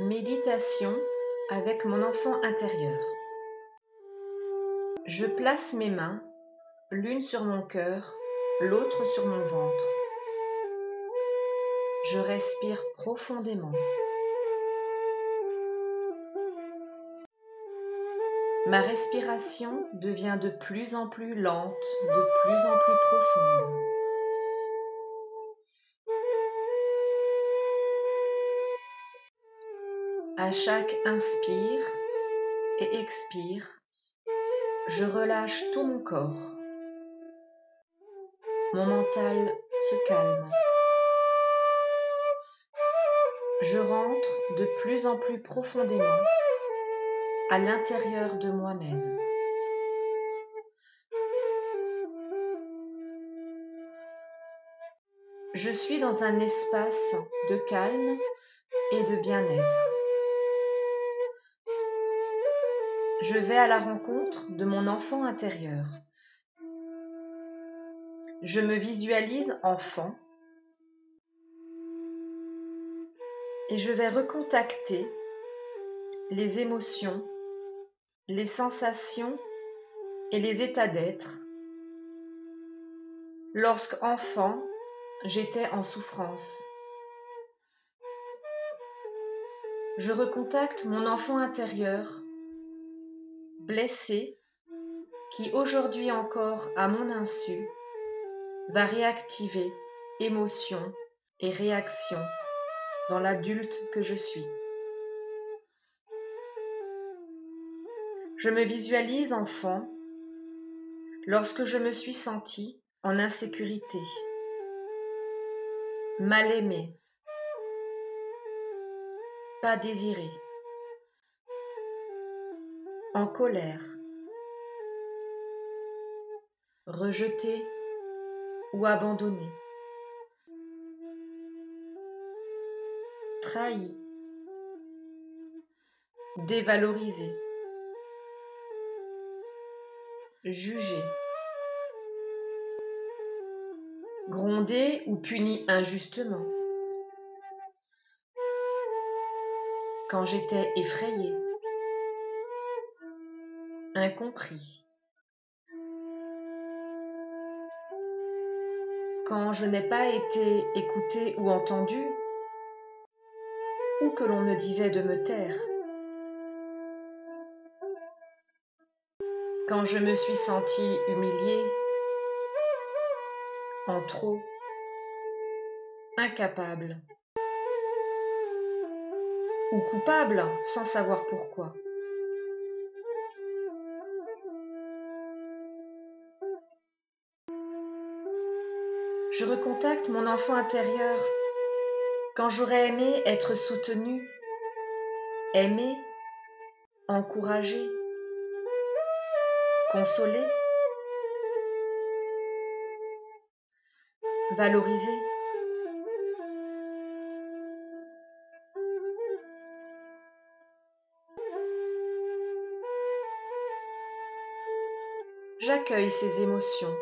Méditation avec mon enfant intérieur. Je place mes mains, l'une sur mon cœur, l'autre sur mon ventre. Je respire profondément. Ma respiration devient de plus en plus lente, de plus en plus profonde. À chaque inspire et expire, je relâche tout mon corps. Mon mental se calme. Je rentre de plus en plus profondément à l'intérieur de moi-même. Je suis dans un espace de calme et de bien-être. Je vais à la rencontre de mon enfant intérieur. Je me visualise enfant et je vais recontacter les émotions, les sensations et les états d'être lorsqu'enfant j'étais en souffrance. Je recontacte mon enfant intérieur blessé qui aujourd'hui encore à mon insu va réactiver émotions et réactions dans l'adulte que je suis. Je me visualise enfant lorsque je me suis sentie en insécurité, mal aimée, pas désirée, en colère, rejetée ou abandonnée, trahie, dévalorisée, jugée, grondée ou punie injustement, quand j'étais effrayée, incompris, quand je n'ai pas été écoutée ou entendue, ou que l'on me disait de me taire, quand je me suis sentie humiliée, en trop, incapable ou coupable sans savoir pourquoi. Je recontacte mon enfant intérieur quand j'aurais aimé être soutenue, aimée, encouragée, consolée, valorisée. J'accueille ces émotions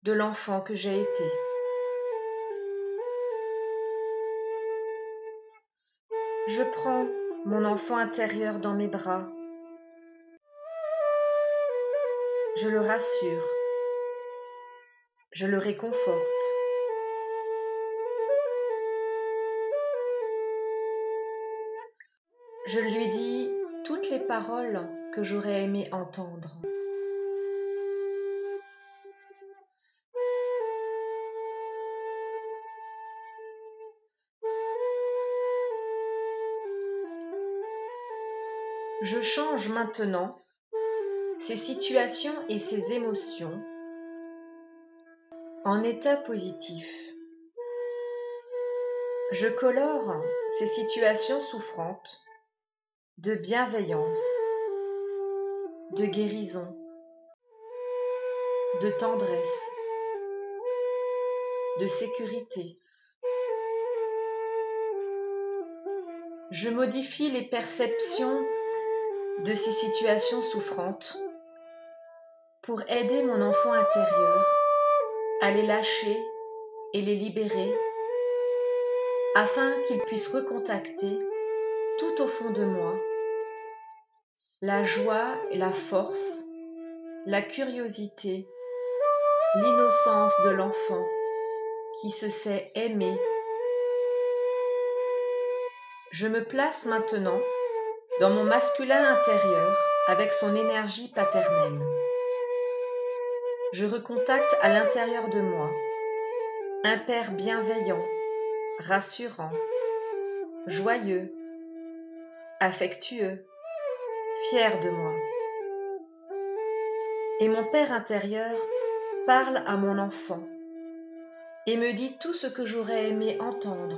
de l'enfant que j'ai été. Je prends mon enfant intérieur dans mes bras. Je le rassure. Je le réconforte. Je lui dis toutes les paroles que j'aurais aimé entendre. Je change maintenant ces situations et ces émotions en état positif. Je colore ces situations souffrantes de bienveillance, de guérison, de tendresse, de sécurité. Je modifie les perceptions de ces situations souffrantes pour aider mon enfant intérieur à les lâcher et les libérer afin qu'il puisse recontacter tout au fond de moi, la joie et la force, la curiosité, l'innocence de l'enfant qui se sait aimer. Je me place maintenant dans mon masculin intérieur avec son énergie paternelle. Je recontacte à l'intérieur de moi un père bienveillant, rassurant, joyeux, affectueux, fier de moi. Et mon père intérieur parle à mon enfant et me dit tout ce que j'aurais aimé entendre.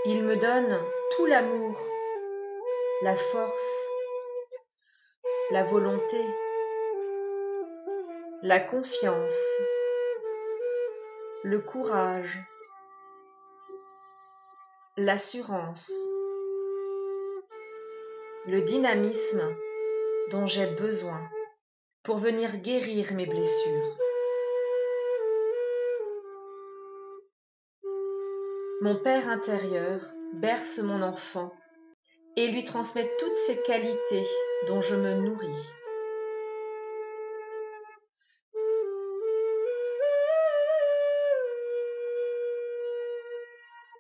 Il me donne tout l'amour, la force, la volonté, la confiance, le courage, l'assurance, le dynamisme dont j'ai besoin pour venir guérir mes blessures. Mon père intérieur berce mon enfant et lui transmet toutes ces qualités dont je me nourris.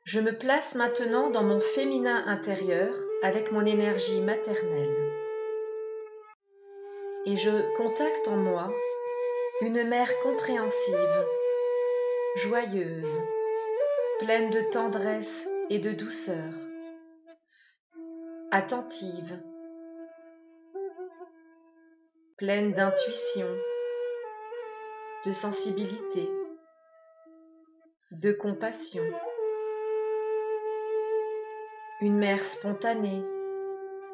Je me place maintenant dans mon féminin intérieur avec mon énergie maternelle. Et je contacte en moi une mère compréhensive, joyeuse, pleine de tendresse et de douceur, attentive, pleine d'intuition, de sensibilité, de compassion. Une mère spontanée,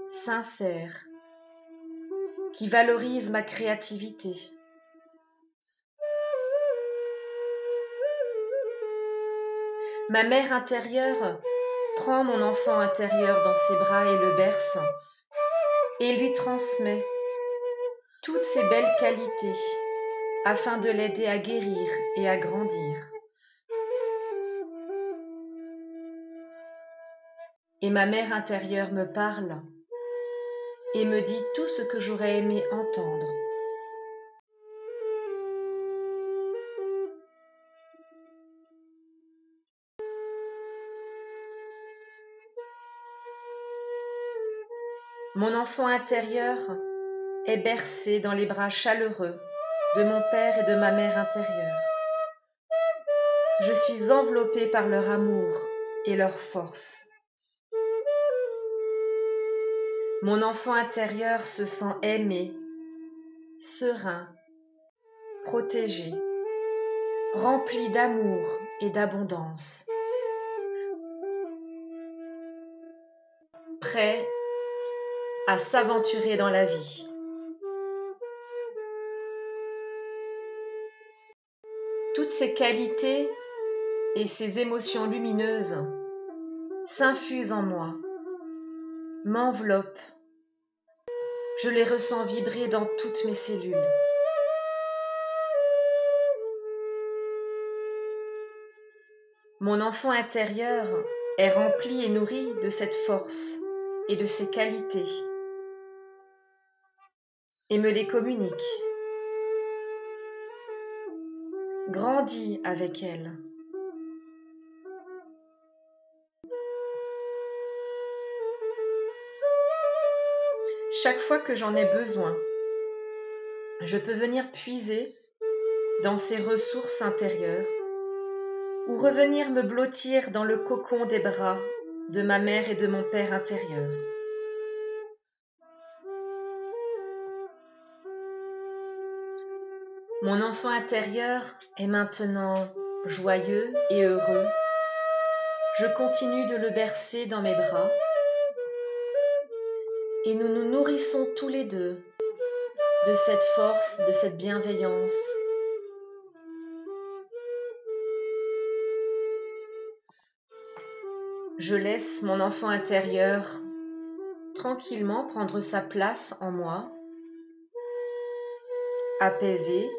sincère, qui valorise ma créativité. Ma mère intérieure prend mon enfant intérieur dans ses bras et le berce et lui transmet toutes ses belles qualités afin de l'aider à guérir et à grandir. Et ma mère intérieure me parle et me dit tout ce que j'aurais aimé entendre. Mon enfant intérieur est bercé dans les bras chaleureux de mon père et de ma mère intérieure. Je suis enveloppée par leur amour et leur force. Mon enfant intérieur se sent aimé, serein, protégé, rempli d'amour et d'abondance, prêt à s'aventurer dans la vie. Toutes ces qualités et ces émotions lumineuses s'infusent en moi, m'enveloppent. Je les ressens vibrer dans toutes mes cellules. Mon enfant intérieur est rempli et nourri de cette force et de ces qualités et me les communique. Grandis avec elles. Chaque fois que j'en ai besoin, je peux venir puiser dans ces ressources intérieures ou revenir me blottir dans le cocon des bras de ma mère et de mon père intérieur. Mon enfant intérieur est maintenant joyeux et heureux. Je continue de le bercer dans mes bras et nous nous nourrissons tous les deux de cette force, de cette bienveillance. Je laisse mon enfant intérieur tranquillement prendre sa place en moi apaisée,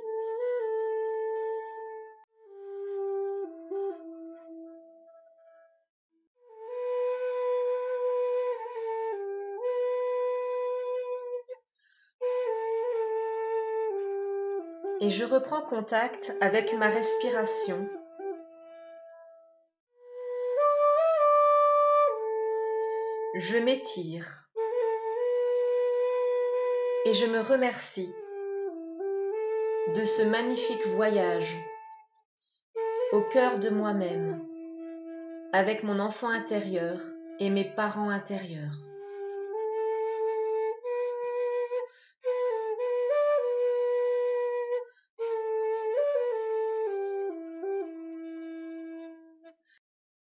et je reprends contact avec ma respiration. Je m'étire et je me remercie de ce magnifique voyage au cœur de moi-même, avec mon enfant intérieur et mes parents intérieurs.